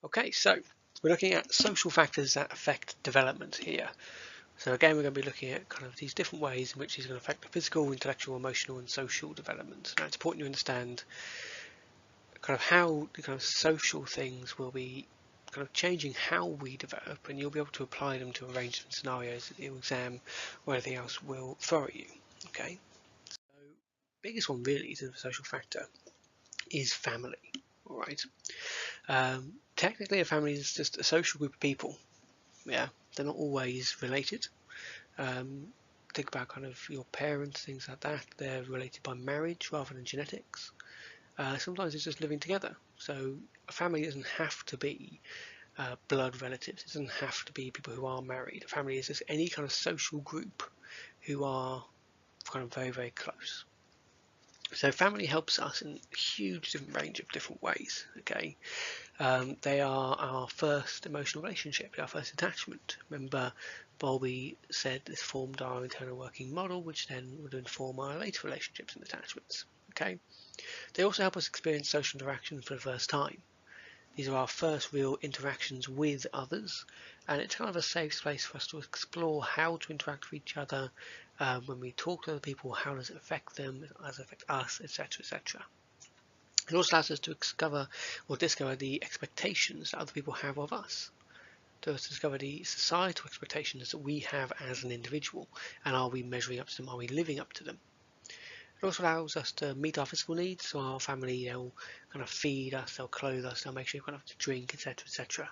Okay, so we're looking at social factors that affect development here. So again, we're going to be looking at kind of these different ways in which these are going to affect the physical, intellectual, emotional, and social development. Now, it's important you understand kind of how the kind of social things will be kind of changing how we develop, and you'll be able to apply them to a range of scenarios that the exam or anything else will throw at you. Okay, so biggest one really is a social factor is family. All right. Technically, a family is just a social group of people. Yeah, they're not always related. Um, think about kind of your parents, things like that. They're related by marriage rather than genetics. Sometimes it's just living together. So a family doesn't have to be blood relatives. It doesn't have to be people who are married. A family is just any kind of social group who are kind of very, very close. So family helps us in a huge different range of different ways. Okay, they are our first emotional relationship, our first attachment. Remember, Bowlby said this formed our internal working model, which then would inform our later relationships and attachments. Okay, they also help us experience social interaction for the first time. These are our first real interactions with others, and it's kind of a safe space for us to explore how to interact with each other when we talk to other people. How does it affect them? How does it affect us, etc., etc. It also allows us to discover the expectations that other people have of us, to discover the societal expectations that we have as an individual, and are we measuring up to them? Are we living up to them? It also allows us to meet our physical needs, so our family, they'll kind of feed us, they'll clothe us, they'll make sure we've got enough to drink, etc., etc.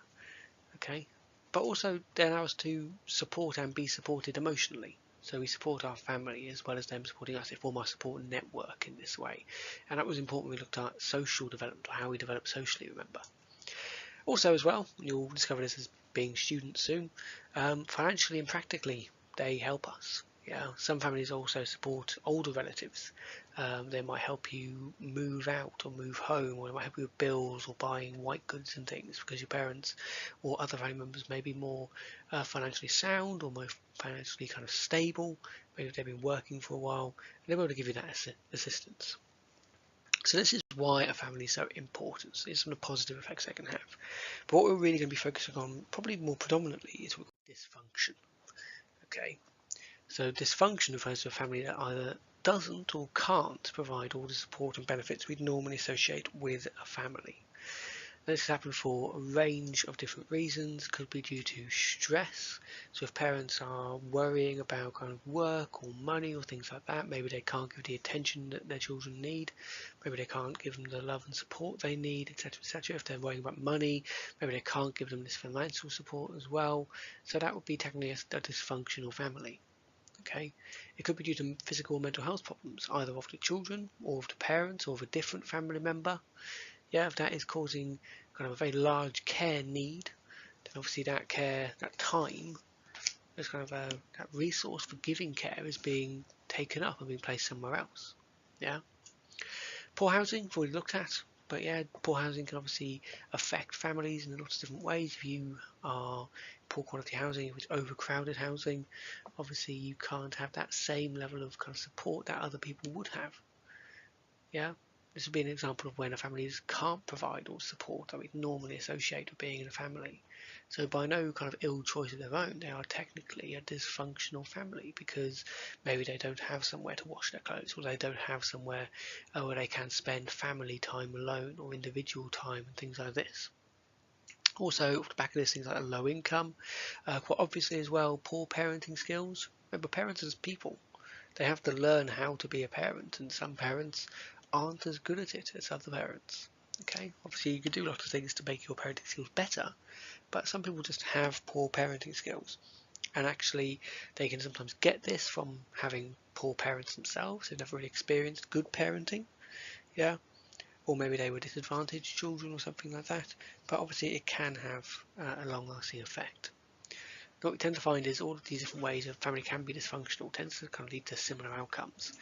Okay, but also they allow us to support and be supported emotionally. So we support our family as well as them supporting us. They form our support network in this way, and that was important when we looked at social development, or how we develop socially. Remember, also as well, you'll discover this as being students soon. Financially and practically, they help us. Yeah, some families also support older relatives. They might help you move out or move home, or they might help you with bills or buying white goods and things because your parents or other family members may be more financially sound or more financially kind of stable. Maybe they've been working for a while, and they're able to give you that assistance. So this is why a family is so important. So these are some of the positive effects they can have. But what we're really going to be focusing on, probably more predominantly, is what we call dysfunction. Okay, so dysfunction refers to a family that either doesn't or can't provide all the support and benefits we'd normally associate with a family. This can happen for a range of different reasons. It could be due to stress. So if parents are worrying about kind of work or money or things like that, maybe they can't give the attention that their children need. Maybe they can't give them the love and support they need, etc., etc. If they're worrying about money, maybe they can't give them this financial support as well. So that would be technically a dysfunctional family. Okay, it could be due to physical or mental health problems, either of the children or of the parents or of a different family member. Yeah, if that is causing kind of a very large care need, then obviously that care, that time, there's kind of that resource for giving care is being taken up and being placed somewhere else. Yeah, poor housing, we've already looked at, but yeah, poor housing can obviously affect families in lots of different ways. If you are poor quality housing, if it's overcrowded housing, obviously you can't have that same level of kind of support that other people would have. Yeah, this would be an example of when a family can't provide all support that we'd normally associate with being in a family. So by no kind of ill choice of their own, they are technically a dysfunctional family because maybe they don't have somewhere to wash their clothes, or they don't have somewhere where they can spend family time alone or individual time and things like this. Also, off the back of this, things like low income, quite obviously as well, poor parenting skills. Remember, parents as people, they have to learn how to be a parent, and some parents aren't as good at it as other parents. Okay, obviously you can do a lot of things to make your parenting skills better, but some people just have poor parenting skills, and actually they can sometimes get this from having poor parents themselves. They've never really experienced good parenting, yeah, or maybe they were disadvantaged children or something like that. But obviously it can have a long-lasting effect. What we tend to find is all of these different ways a family can be dysfunctional tends to kind of lead to similar outcomes.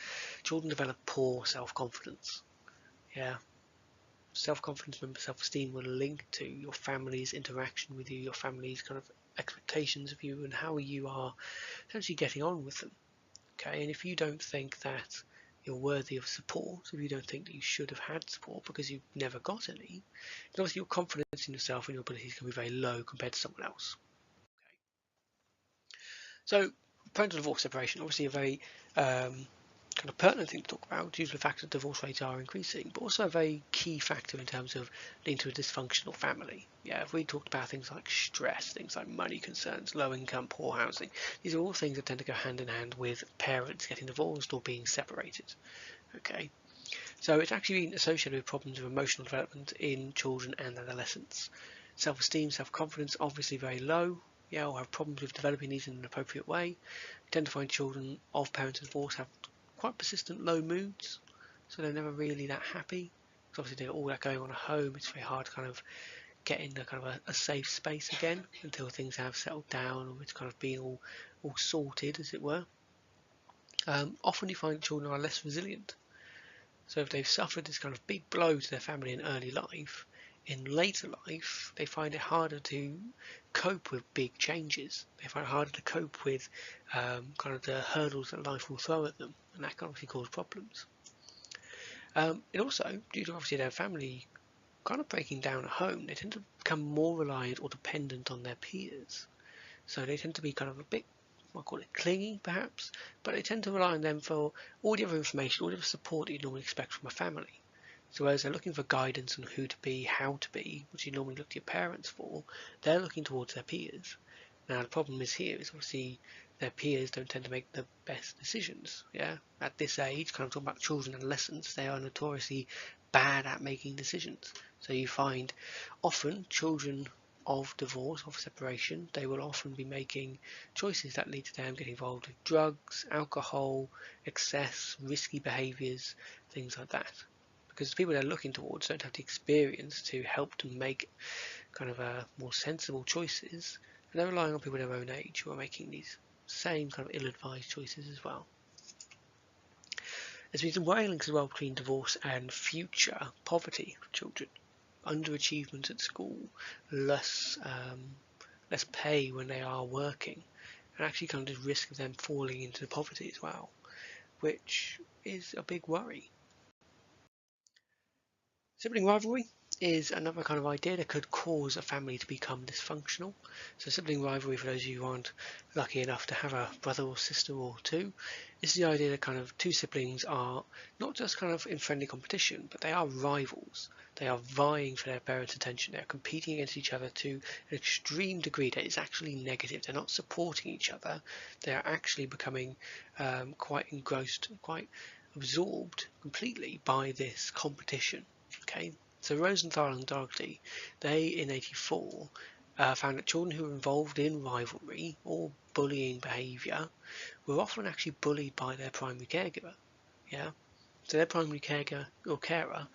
Children develop poor self-confidence. Yeah, self-confidence and self-esteem will link to your family's interaction with you, your family's kind of expectations of you, and how you are essentially getting on with them. Okay, and if you don't think that you're worthy of support, if you don't think that you should have had support because you've never got any, then obviously your confidence in yourself and your abilities can be very low compared to someone else. So parental divorce separation, obviously a very kind of pertinent thing to talk about due to the fact that divorce rates are increasing, but also a very key factor in terms of leading to a dysfunctional family. Yeah, if we talked about things like stress, things like money concerns, low income, poor housing, these are all things that tend to go hand in hand with parents getting divorced or being separated. Okay, so it's actually been associated with problems of emotional development in children and adolescents. Self-esteem, self-confidence, obviously very low. Yeah, or have problems with developing these in an appropriate way. You tend to find children of parents divorced have quite persistent low moods, so they're never really that happy. Because obviously they've all that going on at home, it's very hard to kind of get in a kind of a safe space again until things have settled down or it's kind of been all sorted, as it were. Often you find children are less resilient. So if they've suffered this kind of big blow to their family in early life, in later life they find it harder to cope with big changes. They find it harder to cope with kind of the hurdles that life will throw at them, and that can obviously cause problems. It also, due to obviously their family kind of breaking down at home, they tend to become more reliant or dependent on their peers. So they tend to be kind of a bit, I call it clingy perhaps, but they tend to rely on them for all the other information, all the other support that you normally expect from a family. So whereas they're looking for guidance on who to be, how to be, which you normally look to your parents for, they're looking towards their peers. Now the problem is here is obviously their peers don't tend to make the best decisions. Yeah, at this age, kind of talking about children and adolescents, they are notoriously bad at making decisions. So you find often children of divorce, of separation, they will often be making choices that lead to them getting involved with drugs, alcohol, excess, risky behaviours, things like that. Because the people they're looking towards don't have the experience to help them make kind of more sensible choices, and they're relying on people their own age who are making these same kind of ill-advised choices as well. There's been some worrying links as well between divorce and future poverty for children. Underachievement at school, less pay when they are working, and actually kind of the risk of them falling into poverty as well, which is a big worry. Sibling rivalry is another kind of idea that could cause a family to become dysfunctional. So sibling rivalry, for those of you who aren't lucky enough to have a brother or sister or two, is the idea that kind of two siblings are not just kind of in friendly competition, but they are rivals. They are vying for their parents' attention. They are competing against each other to an extreme degree that is actually negative. They're not supporting each other. They are actually becoming quite engrossed, quite absorbed completely by this competition. Okay, so Rosenthal and Dougherty, they in '84 found that children who were involved in rivalry or bullying behaviour were often actually bullied by their primary caregiver. Yeah, so their primary caregiver or carer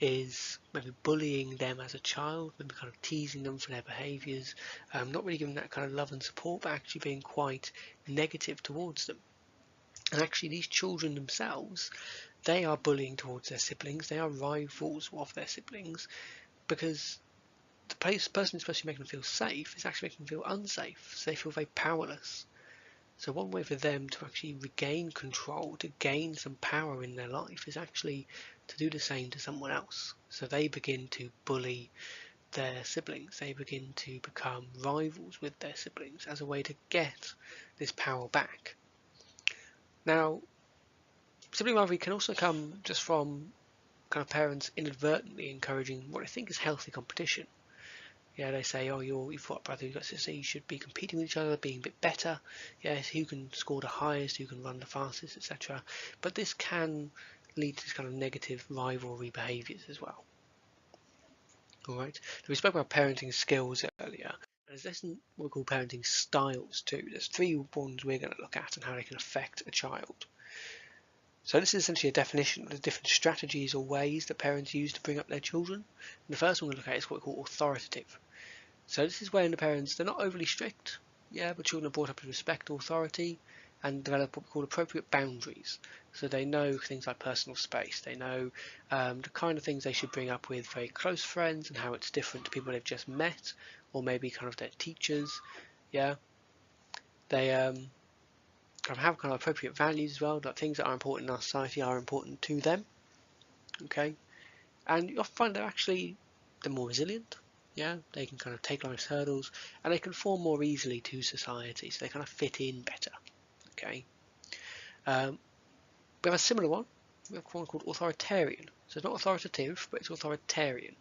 is maybe bullying them as a child, maybe kind of teasing them for their behaviours, not really giving that kind of love and support, but actually being quite negative towards them. And actually these children themselves, they are bullying towards their siblings, they are rivals of their siblings, because the person who's supposed to make them feel safe is actually making them feel unsafe, so they feel very powerless. So one way for them to actually regain control, to gain some power in their life, is actually to do the same to someone else. So they begin to bully their siblings, they begin to become rivals with their siblings as a way to get this power back. Now, sibling rivalry can also come just from kind of parents inadvertently encouraging what I think is healthy competition. Yeah, they say, oh, you've got a brother, you've got a sister, you should be competing with each other, being a bit better. Yes, who can score the highest, who can run the fastest, etc. But this can lead to this kind of negative rivalry behaviours as well. Alright, so we spoke about parenting skills earlier. There's what we call parenting styles too. There's three ones we're going to look at and how they can affect a child. So this is essentially a definition of the different strategies or ways that parents use to bring up their children. And the first one we look at is what we call authoritative. So this is when the parents, they're not overly strict, yeah, but children are brought up to respect authority and develop what we call appropriate boundaries. So they know things like personal space, they know the kind of things they should bring up with very close friends and how it's different to people they've just met, or maybe kind of their teachers, yeah. They have kind of appropriate values as well, that things that are important in our society are important to them. Okay, and you'll find they're more resilient. Yeah, they can kind of take life's hurdles, and they conform more easily to society, so they kind of fit in better. Okay, we have a similar one. We have one called authoritarian. So it's not authoritative, but it's authoritarian.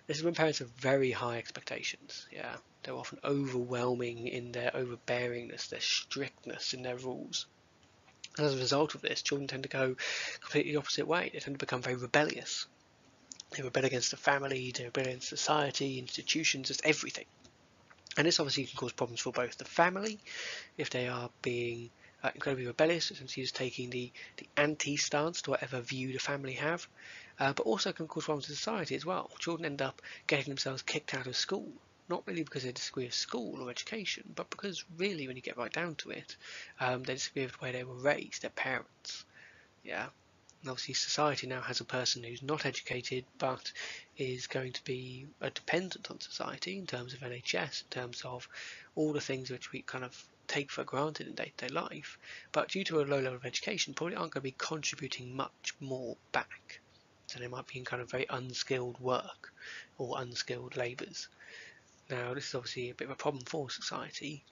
This is when parents have very high expectations. Yeah, they're often overwhelming in their overbearingness, their strictness in their rules. And as a result of this, children tend to go completely the opposite way. They tend to become very rebellious. They rebel against the family, they rebel against society, institutions, just everything. And this obviously can cause problems for both the family, if they are being incredibly rebellious, essentially just taking the anti-stance to whatever view the family have, but also can cause problems in society as well. Children end up getting themselves kicked out of school, not really because they disagree with school or education, but because really when you get right down to it, they disagree with the way they were raised, their parents. Yeah. And obviously society now has a person who's not educated but is going to be dependent on society in terms of NHS, in terms of all the things which we kind of take for granted in day-to-day life, but due to a low level of education probably aren't going to be contributing much more back. So they might be in kind of very unskilled work or unskilled labours. Now this is obviously a bit of a problem for society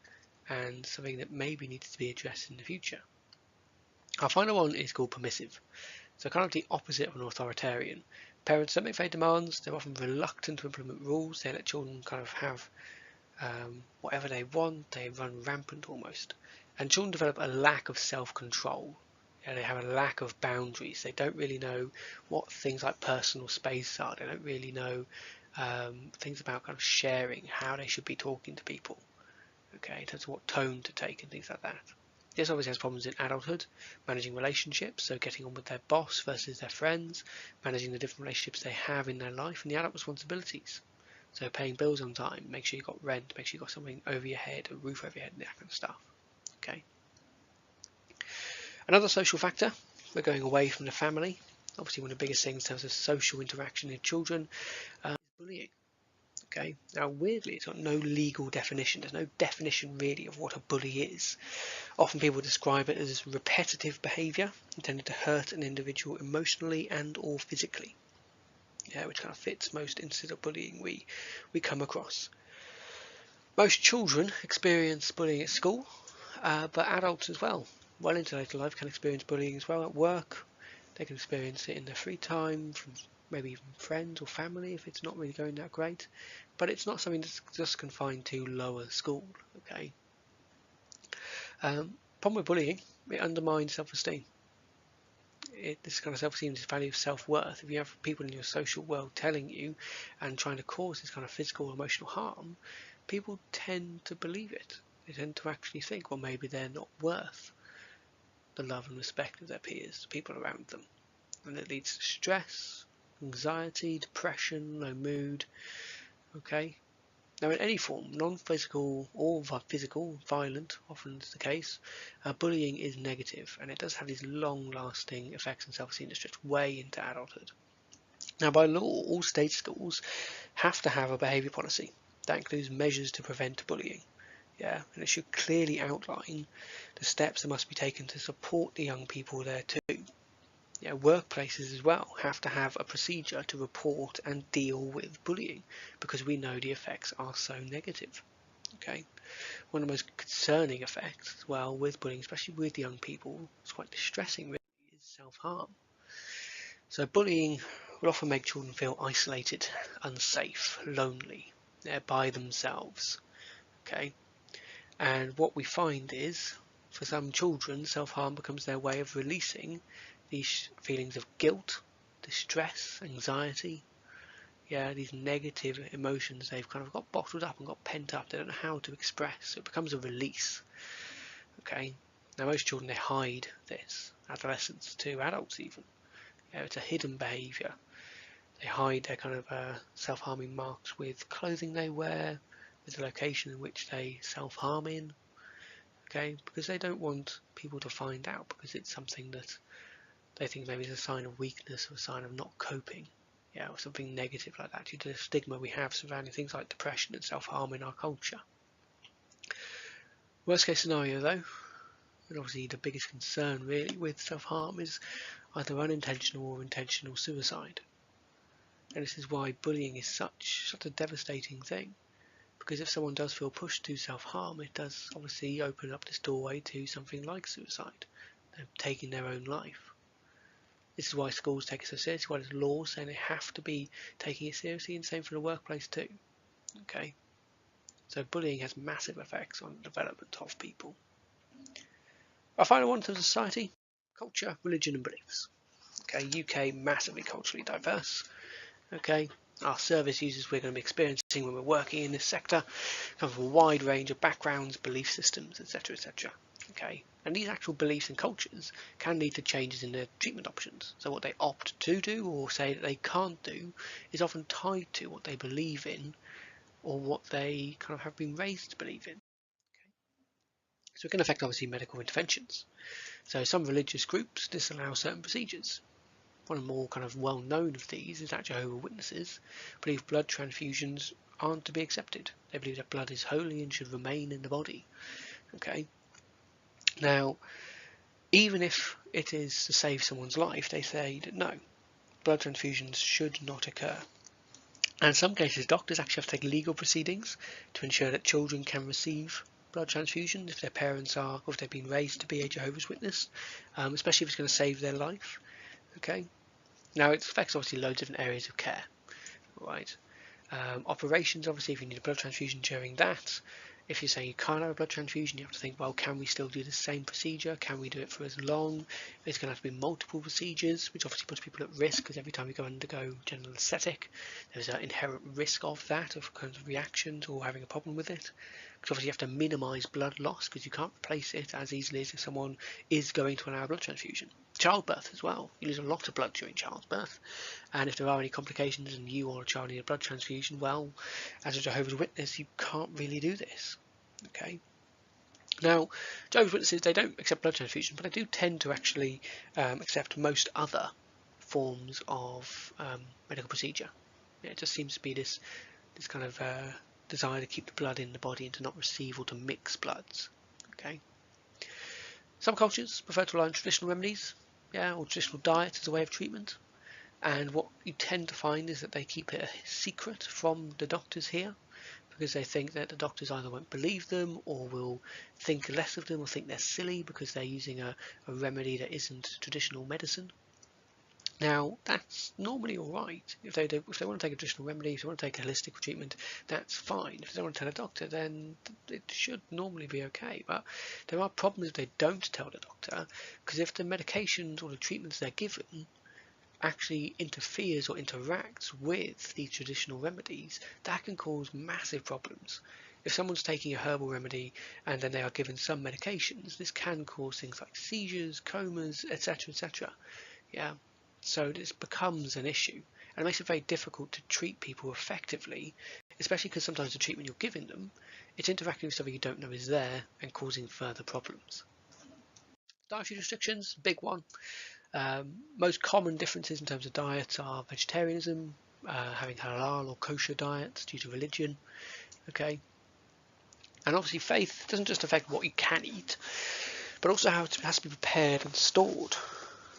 and something that maybe needs to be addressed in the future. Our final one is called permissive. So kind of the opposite of an authoritarian. Parents don't make fair demands, they're often reluctant to implement rules, they let children kind of have whatever they want, they run rampant almost. And children develop a lack of self-control. Yeah, they have a lack of boundaries. They don't really know what things like personal space are. They don't really know things about kind of sharing, how they should be talking to people. Okay, in terms of what tone to take and things like that. This obviously has problems in adulthood, managing relationships, so getting on with their boss versus their friends, managing the different relationships they have in their life, and the adult responsibilities. So paying bills on time, make sure you got rent, make sure you got something over your head, a roof over your head, and that kind of stuff. Okay. Another social factor, we're going away from the family. Obviously one of the biggest things in terms of social interaction in children is bullying. Okay. Now weirdly it's got no legal definition. There's no definition really of what a bully is. Often people describe it as repetitive behaviour intended to hurt an individual emotionally and or physically. Yeah, which kind of fits most instances of bullying we come across. Most children experience bullying at school, but adults as well. Well into later life can experience bullying as well at work. They can experience it in their free time, from maybe even friends or family if it's not really going that great. But it's not something that's just confined to lower school. Okay. Problem with bullying, it undermines self-esteem. This kind of self-esteem, this value of self-worth. If you have people in your social world telling you and trying to cause this kind of physical or emotional harm, people tend to believe it. They tend to actually think, well, maybe they're not worth the love and respect of their peers, people around them. And it leads to stress, anxiety, depression, low mood. Okay. Now in any form, non-physical or physical, violent, often is the case, bullying is negative, and it does have these long-lasting effects on self-esteem that stretch way into adulthood. Now by law, all state schools have to have a behaviour policy. That includes measures to prevent bullying. Yeah, and it should clearly outline the steps that must be taken to support the young people there too. Yeah, workplaces as well have to have a procedure to report and deal with bullying because we know the effects are so negative. Okay, one of the most concerning effects as well with bullying, especially with young people, it's quite distressing really, is self-harm. So bullying will often make children feel isolated, unsafe, lonely. They're by themselves. Okay, and what we find is for some children, self-harm becomes their way of releasing these feelings of guilt, distress, anxiety, yeah, these negative emotions they've kind of got bottled up and got pent up. They don't know how to express, so it becomes a release. Okay, now most children, they hide this, adolescents to adults even. Yeah, it's a hidden behaviour. They hide their kind of self-harming marks with clothing they wear, with the location in which they self-harm in. Okay, because they don't want people to find out, because it's something that they think maybe is a sign of weakness or a sign of not coping, yeah, or something negative like that due to the stigma we have surrounding things like depression and self-harm in our culture. Worst case scenario though, And obviously the biggest concern really with self-harm is either unintentional or intentional suicide. And this is why bullying is such a devastating thing. Because if someone does feel pushed to self-harm, it does obviously open up this doorway to something like suicide, taking their own life. This is why schools take it so seriously, why there's laws saying they have to be taking it seriously, and same for the workplace too. Okay, so bullying has massive effects on the development of people. Our final one in terms of society: culture, religion and beliefs. Okay, UK massively culturally diverse. Okay, our service users we're going to be experiencing when we're working in this sector come from a wide range of backgrounds, belief systems, etc., etc. Okay, and these actual beliefs and cultures can lead to changes in their treatment options. So what they opt to do or say that they can't do is often tied to what they believe in or what they kind of have been raised to believe in. So it can affect obviously medical interventions. So some religious groups disallow certain procedures. One of the more kind of well-known of these is that Jehovah's Witnesses believe blood transfusions aren't to be accepted. They believe that blood is holy and should remain in the body. Okay. Now, even if it is to save someone's life, they say that no, blood transfusions should not occur. And in some cases, doctors actually have to take legal proceedings to ensure that children can receive blood transfusions if their parents are, or if they've been raised to be a Jehovah's Witness, especially if it's going to save their life. Okay. Now it affects obviously loads of different areas of care, right? Operations, obviously, if you need a blood transfusion during that, if you're saying you can't have a blood transfusion, you have to think, well, can we still do the same procedure? Can we do it for as long? It's going to have to be multiple procedures, which obviously puts people at risk because every time you go undergo general anaesthetic, there's an inherent risk of that, of kinds of reactions or having a problem with it. Because obviously you have to minimise blood loss because you can't replace it as easily as if someone is going to allow a blood transfusion. Childbirth as well. You lose a lot of blood during childbirth, and if there are any complications and you or a child need a blood transfusion, well, as a Jehovah's Witness, you can't really do this. Okay. Now, Jehovah's Witnesses, they don't accept blood transfusion, but they do tend to actually accept most other forms of medical procedure. It just seems to be this kind of desire to keep the blood in the body and to not receive or to mix bloods. Okay. Some cultures prefer to rely on traditional remedies, or traditional diets as a way of treatment. And what you tend to find is that they keep it a secret from the doctors here, because they think that the doctors either won't believe them or will think less of them or think they're silly because they're using a remedy that isn't traditional medicine. Now, that's normally alright. If they want to take a traditional remedy, if they want to take a holistic treatment, that's fine. If they don't want to tell a doctor, then it should normally be okay. But there are problems if they don't tell the doctor, because if the medications or the treatments they're given actually interferes or interacts with these traditional remedies, that can cause massive problems. If someone's taking a herbal remedy and then they are given some medications, this can cause things like seizures, comas, etc., etc. Yeah. So this becomes an issue, and it makes it very difficult to treat people effectively, especially because sometimes the treatment you're giving them, it's interacting with something you don't know is there and causing further problems. Dietary restrictions, big one. Most common differences in terms of diets are vegetarianism, having halal or kosher diets due to religion. Okay, and obviously faith doesn't just affect what you can eat, but also how it has to be prepared and stored.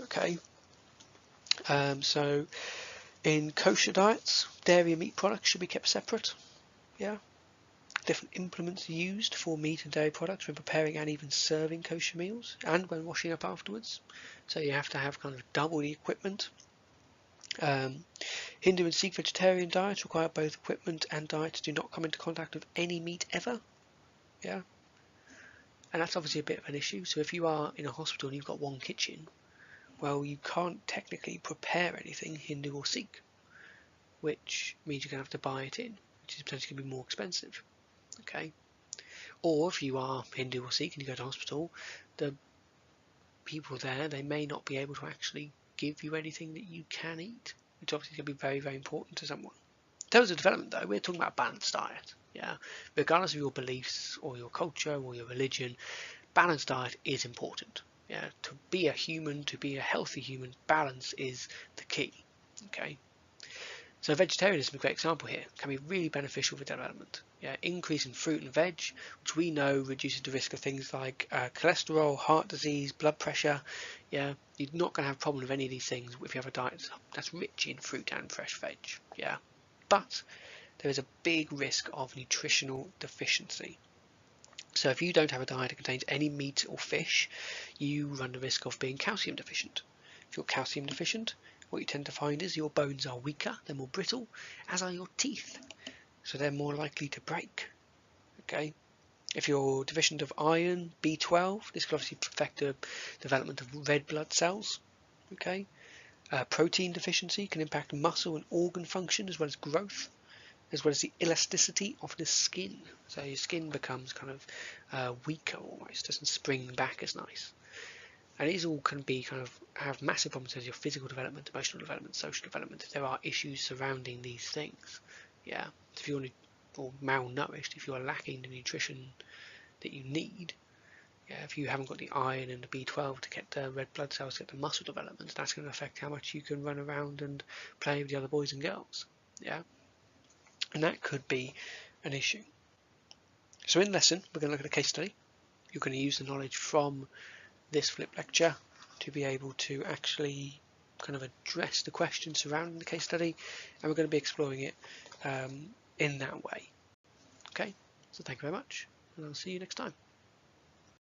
Okay. So in kosher diets, dairy and meat products should be kept separate. Yeah. Different implements used for meat and dairy products when preparing and even serving kosher meals and when washing up afterwards. So you have to have kind of double the equipment. Hindu and Sikh vegetarian diets require both equipment and diets do not come into contact with any meat ever. Yeah. And that's obviously a bit of an issue. So if you are in a hospital and you've got one kitchen, well, you can't technically prepare anything Hindu or Sikh, which means you're going to have to buy it in, which is potentially going to be more expensive. Okay. Or if you are Hindu or Sikh and you go to hospital, the people there, they may not be able to actually give you anything that you can eat, which obviously is going to be very, very important to someone. In terms of development though, we're talking about a balanced diet. Yeah. Regardless of your beliefs or your culture or your religion, balanced diet is important. Yeah, to be a human, to be a healthy human, balance is the key. Okay. So vegetarianism is a great example here. Can be really beneficial for development. Yeah, increase in fruit and veg, which we know reduces the risk of things like cholesterol, heart disease, blood pressure. Yeah, you're not going to have a problem with any of these things if you have a diet that's rich in fruit and fresh veg. Yeah, but there is a big risk of nutritional deficiency. So if you don't have a diet that contains any meat or fish, you run the risk of being calcium deficient. If you're calcium deficient, what you tend to find is your bones are weaker, they're more brittle, as are your teeth. So they're more likely to break. Okay. If you're deficient of iron, B12, this can obviously affect the development of red blood cells. Okay. Protein deficiency can impact muscle and organ function as well as growth, as well as the elasticity of the skin. So your skin becomes kind of weaker almost, doesn't spring back as nice. And these all can be kind of have massive problems with your physical development, emotional development, social development. If there are issues surrounding these things, yeah. If you're malnourished, if you are lacking the nutrition that you need, yeah. If you haven't got the iron and the B12 to get the red blood cells, to get the muscle development, that's going to affect how much you can run around and play with the other boys and girls, yeah. And that could be an issue. So in the lesson, we're going to look at a case study. You're going to use the knowledge from this flip lecture to be able to actually kind of address the questions surrounding the case study, and we're going to be exploring it in that way. Okay, so thank you very much, and I'll see you next time.